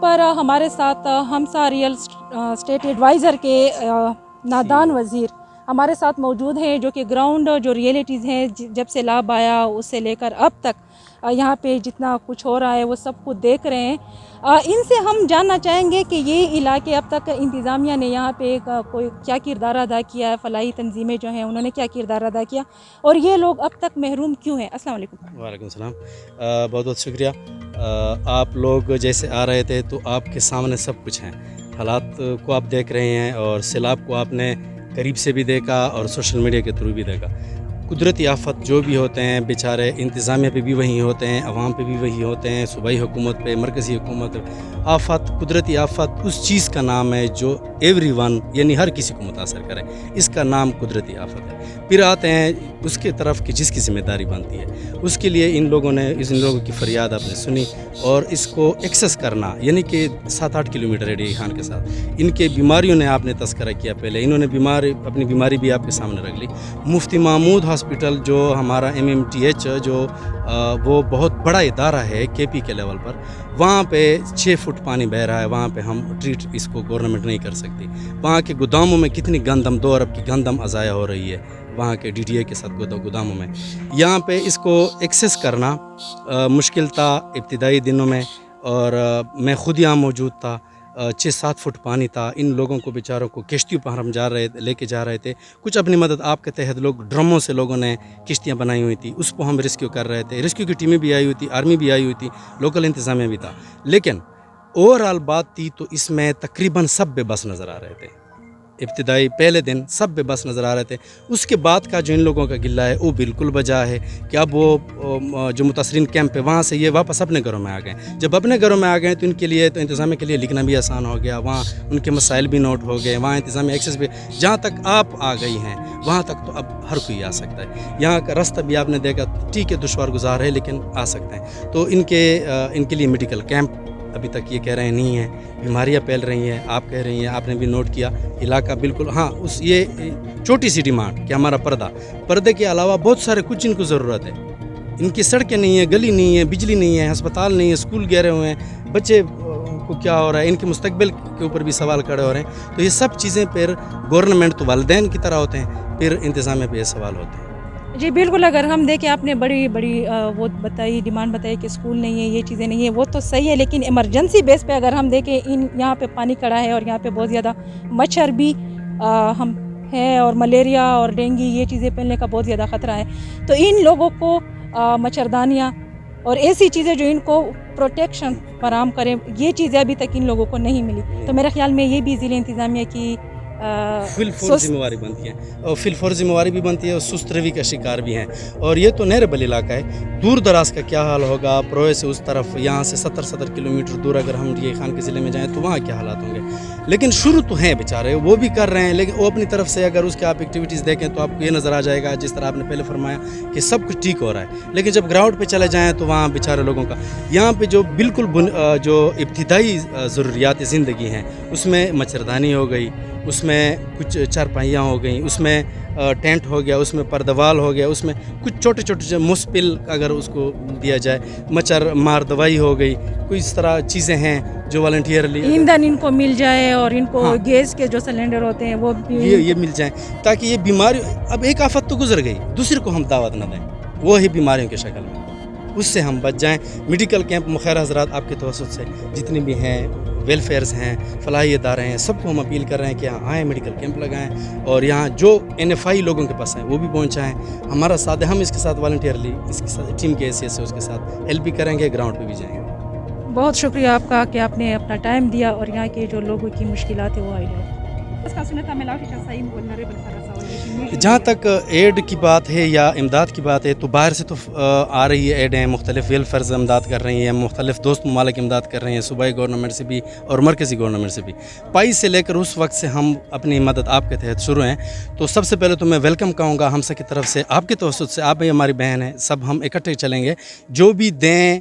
پر ہمارے ساتھ ہمسا real estate advisor کے نادان وزیر ہمارے ساتھ موجود ہیں، جو کہ گراؤنڈ جو ریئلٹیز ہیں جب سے سیلاب آیا اس سے لے کر اب تک یہاں پہ جتنا کچھ ہو رہا ہے وہ سب کچھ دیکھ رہے ہیں۔ ان سے ہم جاننا چاہیں گے کہ یہ علاقے اب تک انتظامیہ نے یہاں پہ کوئی کیا کردار ادا کیا ہے، فلاحی تنظیمیں جو ہیں انہوں نے کیا کردار ادا کیا، اور یہ لوگ اب تک محروم کیوں ہیں۔ السلام علیکم۔ وعلیکم السلام، بہت بہت شکریہ۔ آپ لوگ جیسے آ رہے تھے تو آپ کے سامنے سب کچھ ہیں، حالات کو آپ دیکھ رہے ہیں اور سیلاب کو آپ نے قریب سے بھی دیکھا اور سوشل میڈیا کے تھرو بھی دیکھا۔ قدرتی آفت جو بھی ہوتے ہیں بیچارے انتظامیہ پہ بھی وہی ہوتے ہیں، عوام پہ بھی وہی ہوتے ہیں، صوبائی حکومت پہ، مرکزی حکومت۔ آفت، قدرتی آفت اس چیز کا نام ہے جو ایوری ون یعنی ہر کسی کو متاثر کرے، اس کا نام قدرتی آفت ہے۔ پھر آتے ہیں اس کے طرف کہ جس کی ذمہ داری بنتی ہے، اس کے لیے ان لوگوں کی فریاد آپ نے سنی اور اس کو ایکسس کرنا، یعنی کہ 7-8 کلومیٹر ریڈی خان کے ساتھ ان کے بیماریوں نے آپ نے تذکرہ کیا، پہلے انہوں نے اپنی بیماری بھی آپ کے سامنے رکھ لی۔ مفتی محمود ہاسپٹل جو ہمارا MMTH جو وہ بہت بڑا ادارہ ہے KP کے لیول پر، وہاں پہ 6 فٹ پانی بہہ رہا ہے، وہاں پہ ہم ٹریٹ اس کو گورنمنٹ نہیں کر سکتی۔ وہاں کے گوداموں میں کتنی گندم، 2 ارب کی گندم ضائع ہو رہی ہے وہاں کے DTA کے ساتھ گوداموں میں۔ یہاں پہ اس کو ایکسیس کرنا مشکل تھا ابتدائی دنوں میں، اور میں خود یہاں موجود تھا۔ 6-7 فٹ پانی تھا، ان لوگوں کو بیچاروں کو کشتیوں پر ہم لے کے جا رہے تھے۔ کچھ اپنی مدد آپ کے تحت لوگ ڈرموں سے لوگوں نے کشتیاں بنائی ہوئی تھی، اس کو ہم ریسکیو کر رہے تھے۔ ریسکیو کی ٹیمیں بھی آئی ہوئی تھی، آرمی بھی آئی ہوئی تھی، لوکل انتظامیہ بھی تھا، لیکن اوورآل بات تھی تو اس میں تقریباً سب بے بس نظر آ رہے تھے۔ ابتدائی پہلے دن سب بے بس نظر آ رہے تھے۔ اس کے بعد کا جو ان لوگوں کا گلہ ہے وہ بالکل بجا ہے کہ اب وہ جو متاثرین کیمپ ہے وہاں سے یہ واپس اپنے گھروں میں آ گئے۔ جب اپنے گھروں میں آ گئے تو ان کے لیے تو انتظامیہ کے لیے لکھنا بھی آسان ہو گیا، وہاں ان کے مسائل بھی نوٹ ہو گئے، وہاں انتظامیہ ایکسیس بھی، جہاں تک آپ آ گئی ہیں وہاں تک تو اب ہر کوئی آ سکتا ہے۔ یہاں کا راستہ بھی آپ نے دیکھا، ٹھیک ہے دشوار گزار ہے لیکن آ سکتے ہیں۔ تو ان کے لیے میڈیکل کیمپ ابھی تک یہ کہہ رہے ہیں نہیں ہیں، بیماریاں پھیل رہی ہیں، آپ کہہ رہی ہیں، آپ نے بھی نوٹ کیا علاقہ بالکل۔ ہاں یہ چھوٹی سی ڈیمانڈ کہ ہمارا پردے کے علاوہ بہت سارے کچھ ان کو ضرورت ہے۔ ان کی سڑکیں نہیں ہیں، گلی نہیں ہے، بجلی نہیں ہے، ہسپتال نہیں ہے، اسکول گہرے ہوئے ہیں، بچے کو کیا ہو رہا ہے، ان کے مستقبل کے اوپر بھی سوال کھڑے ہو رہے ہیں۔ تو یہ سب چیزیں پھر گورنمنٹ تو والدین کی طرح ہوتے ہیں، پھر انتظامیہ پہ یہ سوال ہوتے ہیں۔ جی بالکل، اگر ہم دیکھیں آپ نے بڑی وہ بتائی، ڈیمانڈ بتائی کہ اسکول نہیں ہے، یہ چیزیں نہیں ہیں، وہ تو صحیح ہے، لیکن ایمرجنسی بیس پہ اگر ہم دیکھیں یہاں پہ پانی کڑا ہے اور یہاں پہ بہت زیادہ مچھر بھی ہم ہے، اور ملیریا اور ڈینگی یہ چیزیں پھیلنے کا بہت زیادہ خطرہ ہے۔ تو ان لوگوں کو مچھردانیاں اور ایسی چیزیں جو ان کو پروٹیکشن فراہم کریں، یہ چیزیں ابھی تک ان لوگوں کو نہیں ملی۔ تو میرے خیال میں یہ بھی ضلع انتظامیہ کی فل فور ذمہ داری بنتی ہے، اور فل فور ذمہ داری بھی بنتی ہے، اور سست روی کا شکار بھی ہیں۔ اور یہ تو نہربل علاقہ ہے، دور دراز کا کیا حال ہوگا، پروئے سے اس طرف یہاں سے 70 کلومیٹر دور اگر ہم یہ خان کے ضلع میں جائیں تو وہاں کیا حالات ہوں گے۔ لیکن شروع تو ہیں بیچارے، وہ بھی کر رہے ہیں، لیکن وہ اپنی طرف سے اگر اس کے آپ ایکٹیویٹیز دیکھیں تو آپ کو یہ نظر آ جائے گا، جس طرح آپ نے پہلے فرمایا کہ سب کچھ ٹھیک ہو رہا ہے، لیکن جب گراؤنڈ پہ چلے جائیں تو وہاں بیچارے لوگوں کا یہاں پہ جو بالکل جو ابتدائی ضروریات زندگی ہیں اس میں مچھردانی ہو گئی، اس میں کچھ چارپائیاں ہو گئیں، اس میں ٹینٹ ہو گیا، اس میں پردوال ہو گیا، اس میں کچھ چھوٹے چھوٹے مسپل اگر اس کو دیا جائے، مچھر مار دوائی ہو گئی، کوئی اس طرح چیزیں ہیں جو والنٹیئرلی ایندھن ان کو مل جائے، اور ان کو گیس کے جو سلنڈر ہوتے ہیں وہ یہ مل جائیں، تاکہ یہ بیماری، اب ایک آفت تو گزر گئی، دوسرے کو ہم دعوت نہ دیں وہی بیماریوں کی شکل میں، اس سے ہم بچ جائیں۔ میڈیکل کیمپ مخیر حضرات آپ کے توسط سے جتنے بھی ہیں، ویلفیئرز ہیں، فلاحی ادارے ہیں، سب کو ہم اپیل کر رہے ہیں کہ یہاں آئیں، میڈیکل کیمپ لگائیں، اور یہاں جو NFI لوگوں کے پاس ہیں وہ بھی پہنچائیں، ہمارا ساتھ، ہم اس کے ساتھ والنٹیئرلی اس کے ساتھ ٹیم کے حیثیت سے اس کے ساتھ ہیلپ بھی کریں گے، گراؤنڈ پہ بھی جائیں گے۔ بہت شکریہ آپ کا کہ آپ نے اپنا ٹائم دیا اور یہاں کے جو لوگوں کی مشکلات ہیں وہ آئی ہے۔ جہاں تک ایڈ کی بات ہے یا امداد کی بات ہے تو باہر سے تو آ رہی ہے ایڈیں، مختلف ویلفیئرز امداد کر رہی ہیں، مختلف دوست ممالک امداد کر رہے ہیں، صوبائی گورنمنٹ سے بھی اور مرکزی گورنمنٹ سے بھی۔ 22 سے لے کر اس وقت سے ہم اپنی مدد آپ کے تحت شروع ہیں، تو سب سے پہلے تو میں ویلکم کہوں گا ہمسا کی طرف سے، آپ کے توسط سے، آپ بھی ہماری بہن ہیں، سب ہم اکٹھے چلیں گے، جو بھی دیں